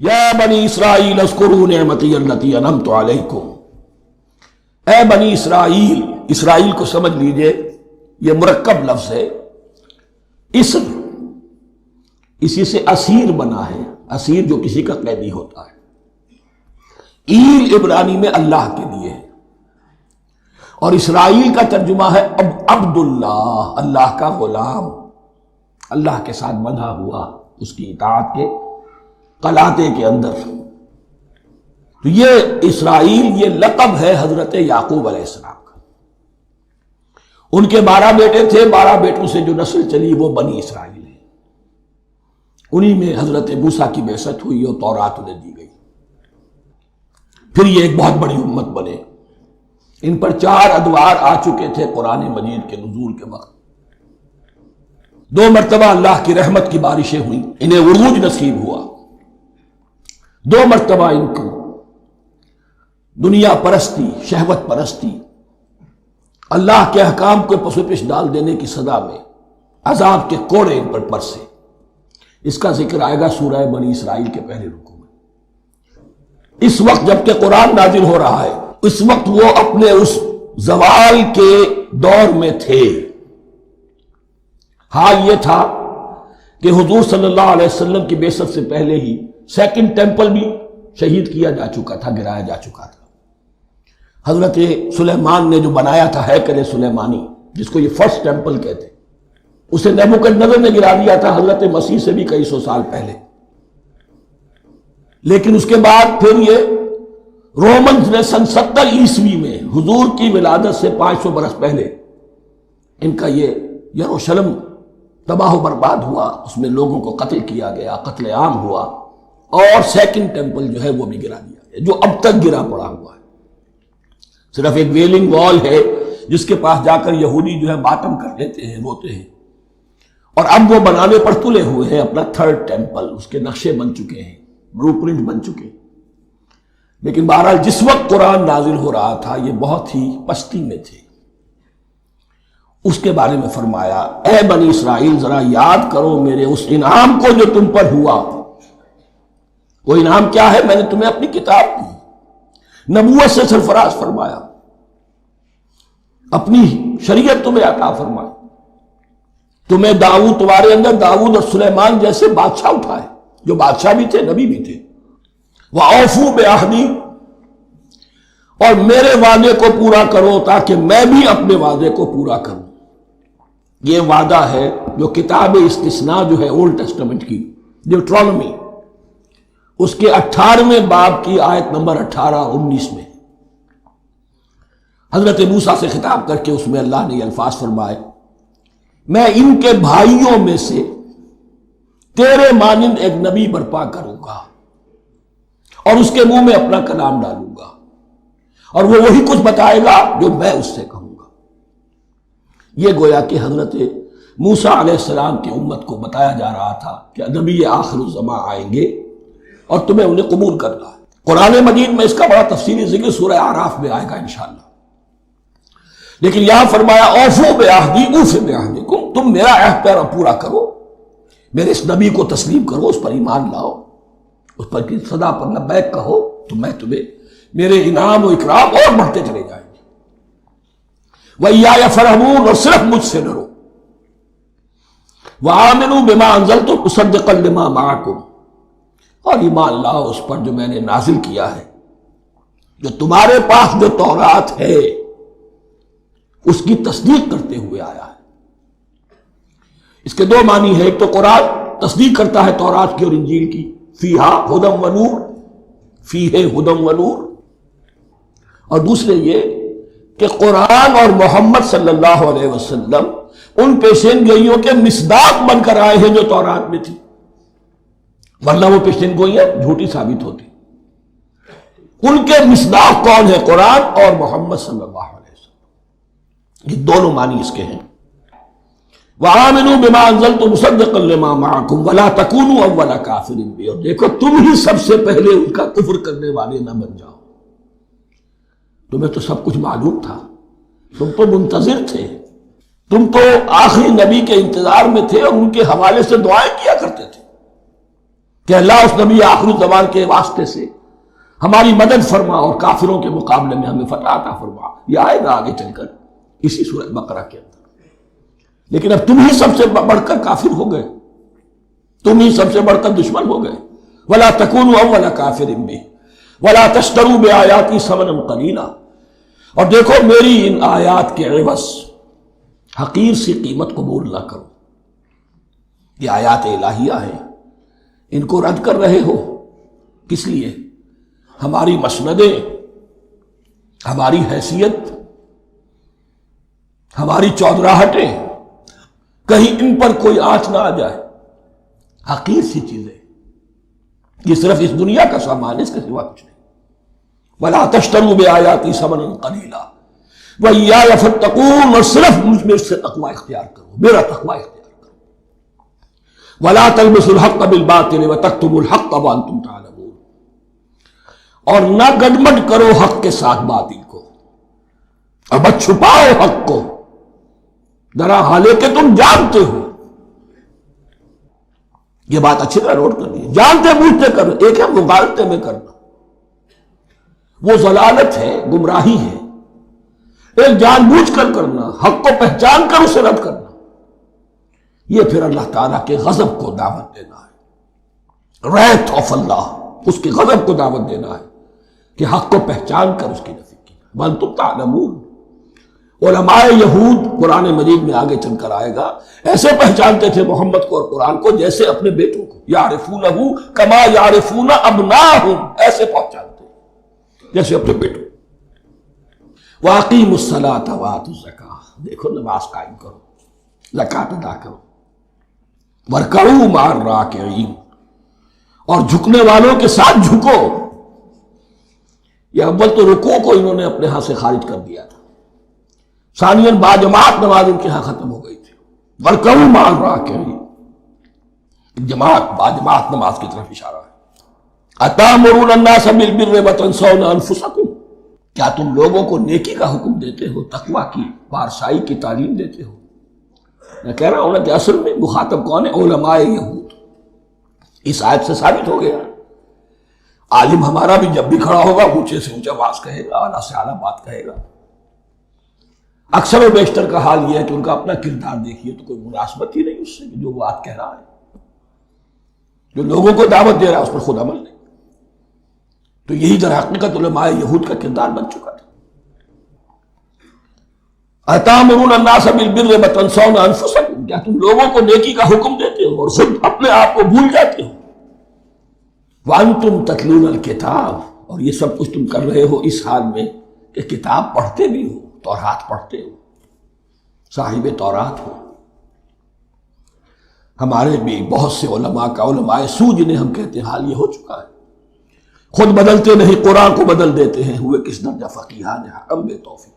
یا بنی اسرائیل اذکروا نعمتی التی انعمت علیکم، اے بنی اسرائیل، اسرائیل کو سمجھ لیجئے یہ مرکب لفظ ہے، اسم اسی سے اسیر بنا ہے، اسیر جو کسی کا قیدی ہوتا ہے۔ ایل عبرانی میں اللہ کے لیے ہے، اور اسرائیل کا ترجمہ ہے عبداللہ، اللہ کا غلام، اللہ کے ساتھ بندھا ہوا اس کی اطاعت کے قلاتے کے اندر۔ تو یہ اسرائیل یہ لقب ہے حضرت یعقوب علیہ السلام کا۔ ان کے 12 بیٹے تھے، 12 بیٹوں سے جو نسل چلی وہ بنی اسرائیل ہے، انہی میں حضرت موسیٰ کی بعثت ہوئی اور تورات انہیں دی گئی، پھر یہ ایک بہت بڑی امت بنے۔ ان پر 4 ادوار آ چکے تھے قرآن مجید کے نزول کے وقت۔ 2 مرتبہ اللہ کی رحمت کی بارشیں ہوئیں، انہیں عروج نصیب ہوا۔ 2 مرتبہ ان کو دنیا پرستی، شہوت پرستی، اللہ کے احکام کو پس و پیش ڈال دینے کی سزا میں عذاب کے کوڑے ان پر برسے۔ اس کا ذکر آئے گا سورہ بنی اسرائیل کے پہلے رکوع میں۔ اس وقت جب کہ قرآن نازل ہو رہا ہے، اس وقت وہ اپنے اس زوال کے دور میں تھے۔ حال یہ تھا کہ حضور صلی اللہ علیہ وسلم کی بعثت سے پہلے ہی 2nd ٹیمپل بھی شہید کیا جا چکا تھا، گرایا جا چکا تھا۔ حضرت سلیمان نے جو بنایا تھا ہیکل سلیمانی، جس کو یہ 1st ٹیمپل کہتے، اسے نیبوکدنیزر نے گرا دیا تھا حضرت مسیح سے بھی کئی سو سال پہلے۔ لیکن اس کے بعد پھر یہ رومنز نے سن 70 عیسوی میں حضور کی ولادت سے 500 برس پہلے ان کا یہ یروشلم تباہ و برباد ہوا، اس میں لوگوں کو قتل کیا گیا، قتل عام ہوا، اور 2nd ٹیمپل جو ہے وہ بھی گرا دیا گیا، جو اب تک گرا پڑا ہوا ہے۔ صرف ایک ویلنگ وال ہے جس کے پاس جا کر یہودی جو ہے ماتم کر لیتے ہیں، روتے ہیں، اور اب وہ بنانے پر تلے ہوئے ہیں اپنا 3rd ٹیمپل، اس کے نقشے بن چکے ہیں، بلو پرنٹ بن چکے ہیں۔ لیکن بہرحال جس وقت قرآن نازل ہو رہا تھا یہ بہت ہی پستی میں تھے۔ اس کے بارے میں فرمایا، اے بنی اسرائیل ذرا یاد کرو میرے اس انعام کو جو تم پر ہوا۔ وہ انعام کیا ہے؟ میں نے تمہیں اپنی کتاب دی، نبوت سے سرفراز فرمایا، اپنی شریعت تمہیں عطا فرمائی، تمہیں داؤد، تمہارے اندر داؤد اور سلیمان جیسے بادشاہ اٹھائے، جو بادشاہ بھی تھے، نبی بھی تھے۔ وَأَوْفُوا بِعَهْدِي، اور میرے وعدے کو پورا کرو تاکہ میں بھی اپنے وعدے کو پورا کروں۔ یہ وعدہ ہے جو کتاب استثناء جو ہے اولڈ ٹیسٹمنٹ کی، ڈیوٹرانومی، اس کے 18ویں باب کی آیت نمبر 18-19 میں حضرت موسیٰ سے خطاب کر کے اس میں اللہ نے یہ الفاظ فرمائے، میں ان کے بھائیوں میں سے تیرے مانند ایک نبی برپا کروں گا اور اس کے منہ میں اپنا کلام ڈالوں گا، اور وہ وہی کچھ بتائے گا جو میں اس سے کہوں گا۔ یہ گویا کہ حضرت موسیٰ علیہ السلام کی امت کو بتایا جا رہا تھا کہ نبی آخر الزمان آئیں گے اور تمہیں انہیں قبول کرنا ہے۔ قرآن مجید میں اس کا بڑا تفصیلی ذکر سورہ اعراف میں آئے گا انشاءاللہ۔ لیکن یہاں فرمایا اوفوا بعہدی اوف بعہدکم، تم میرا عہد پیرا پورا کرو، میرے اس نبی کو تسلیم کرو، اس پر ایمان لاؤ، اس پر کی صدا پر لبیک کہو، تو میں تمہیں میرے انعام و اکرام اور بڑھتے چلے جائیں گے۔ وَإِيَّايَ فَارْهَبُونِ، اور صرف مجھ سے ڈرو۔ وَآمِنُوا بِمَا أَنزَلْتُ مُصَدِّقًا لِمَا مَعَكُمْ، اور ایمان لاؤ اس پر جو میں نے نازل کیا ہے، جو تمہارے پاس جو تورات ہے اس کی تصدیق کرتے ہوئے آیا ہے۔ اس کے 2 معنی ہے، ایک تو قرآن تصدیق کرتا ہے تورات کی اور انجیل کی، فیہا ھدی ونور، فیہ ھدی ونور، اور دوسرے یہ کہ قرآن اور محمد صلی اللہ علیہ وسلم ان پیشین گوئیوں کے مصداق بن کر آئے ہیں جو تورات میں تھی، ورنہ وہ پیشین گوئیاں جھوٹی ثابت ہوتی۔ ان کے مصداق کون ہے؟ قرآن اور محمد صلی اللہ علیہ وسلم، یہ دونوں معنی اس کے ہیں۔ وَآمِنُوا بِمَا أَنزَلْتُ مُصَدِّقًا لِمَا مَعَكُمْ وَلَا تَكُونُوا أَوَّلَ كَافِرٍ بِهِ، اور دیکھو تم ہی سب سے پہلے ان کا کفر کرنے والے نہ بن جاؤ۔ تمہیں تو سب کچھ معلوم تھا، تم تو منتظر تھے، تم تو آخری نبی کے انتظار میں تھے اور ان کے حوالے سے دعائیں کیا کرتے تھے۔ کہ اللہ اس نبی آخر الزمان کے واسطے سے ہماری مدد فرما اور کافروں کے مقابلے میں ہمیں فتح عطا فرما. یہ آئے گا آگے چل کر اسی سورۃ بقرہ کے اندر. لیکن اب تم ہی سب سے بڑھ کر کافر ہو گئے، تم ہی سب سے بڑھ کر دشمن ہو گئے. وَلَا تَكُونُوا أَوَّلَ كَافِرٍ بِهِ وَلَا تَشْتَرُوا بِآيَاتِي ثَمَنًا قَلِيلًا. اور دیکھو میری ان آیات کے عوض حقیر سی قیمت قبول نہ کرو. یہ آیات الہیہ ہیں، ان کو رد کر رہے ہو کس لیے؟ ہماری مسندیں، ہماری حیثیت، ہماری چودراہٹیں، کہیں ان پر کوئی آنچ نہ آ جائے. حقیر سی چیزیں، یہ صرف اس دنیا کا سامان، اس کے سوا کچھ نہیں. وَلَا تَشْتَرُوا بِآيَاتِي ثَمَنًا قَلِيلًا وَإِيَّايَ فَاتَّقُونِ. اور صرف مجھ سے تقوی اختیار کرو، میرا تقوی اختیار کرو. وَلَا تَلْبِسُوا الْحَقَّ بِالْبَاطِلِ وَتَكْتُمُوا الْحَقَّ وَأَنْتُمْ تَعْلَمُونَ. اور نہ گڈمڈ کرو حق کے ساتھ باطل کو، اور مت چھپاؤ حق کو، ذرا حالے کہ تم جانتے ہو. یہ بات اچھی طرح نوٹ کر لیجیے. جانتے بوجھتے کرو، ایک ہے مغالطے میں کرنا، وہ ضلالت ہے، گمراہی ہے. ایک جان بوجھ کر کرنا، حق کو پہچان کر اسے رد کرنا، یہ پھر اللہ تعالیٰ کے غضب کو دعوت دینا ہے. ریت آف اللہ، اس کے غضب کو دعوت دینا ہے کہ حق کو پہچان کر اس کی نفی کی. وَأَنْتُمْ تَعْلَمُونَ. علماء یہود، قرآن مجید میں آگے چل کر آئے گا، ایسے پہچانتے تھے محمد کو اور قرآن کو جیسے اپنے بیٹوں کو. یعرفونہ کما یعرفون ابناہم، ایسے پہچانتے جیسے اپنے بیٹوں. وَأَقِیمُوا الصَّلَاةَ وَآتُوا الزَّکَاةَ. دیکھو نماز قائم کرو، زکوٰۃ ادا کرو. وَارْکَعُوا مَعَ الرَّاکِعِینَ. اور جھکنے والوں کے ساتھ جھکو. یہ اول تو رکوع کو انہوں نے اپنے ہاں سے خارج کر دیا تھا، ثانیاً باجماعت نماز ان کے ہاں ختم ہو گئی تھی. وَارْکَعُوا مَعَ الرَّاکِعِینَ، جماعت باجماعت نماز کی طرف اشارہ ہے. أَتَأْمُرُونَ النَّاسَ بِالْبِرِّ وَتَنْسَوْنَ أَنفُسَكُمْ. کیا تم لوگوں کو نیکی کا حکم دیتے ہو، تقوی کی، پارسائی کی تعلیم دیتے ہو؟ میں کہہ رہا ہوں نا کہ اصل میں مخاطب کون ہے؟ علماء یہود. اس آیت سے ثابت ہو گیا عالم ہمارا بھی جب بھی کھڑا ہوگا اونچے سے اونچا بات کہے گا، اعلیٰ سے اعلیٰ بات کہے گا. اکثر و بیشتر کا حال یہ ہے کہ ان کا اپنا کردار دیکھیے تو کوئی مناسبت ہی نہیں اس سے، جو بات کہہ رہا ہے، جو لوگوں کو دعوت دے رہا ہے اس پر خود عمل نہیں. تو یہی در حقیقت علماء یہود کا کردار بن چکا تھا. أَتَأْمُرُونَ النَّاسَ بِالْبِرِّ وَتَنْسَوْنَ أَنفُسَكُمْ. کیا تم لوگوں کو نیکی کا حکم دیتے ہو اور خود اپنے آپ کو بھول جاتے ہو. وَأَنْتُمْ تَتْلُونَ الْكِتَابَ. اور یہ سب کچھ تم کر رہے ہو اس حال میں کہ کتاب پڑھتے بھی ہو، تورات پڑھتے ہو، صاحب تورات ہو. ہمارے بھی بہت سے علماء کا، علماء سو جنہیں ہم کہتے ہیں، حال یہ ہو چکا ہے. خود بدلتے نہیں، قرآن کو بدل دیتے ہیں. ہوئے کس درجہ فقیہان حکم بے توفیق.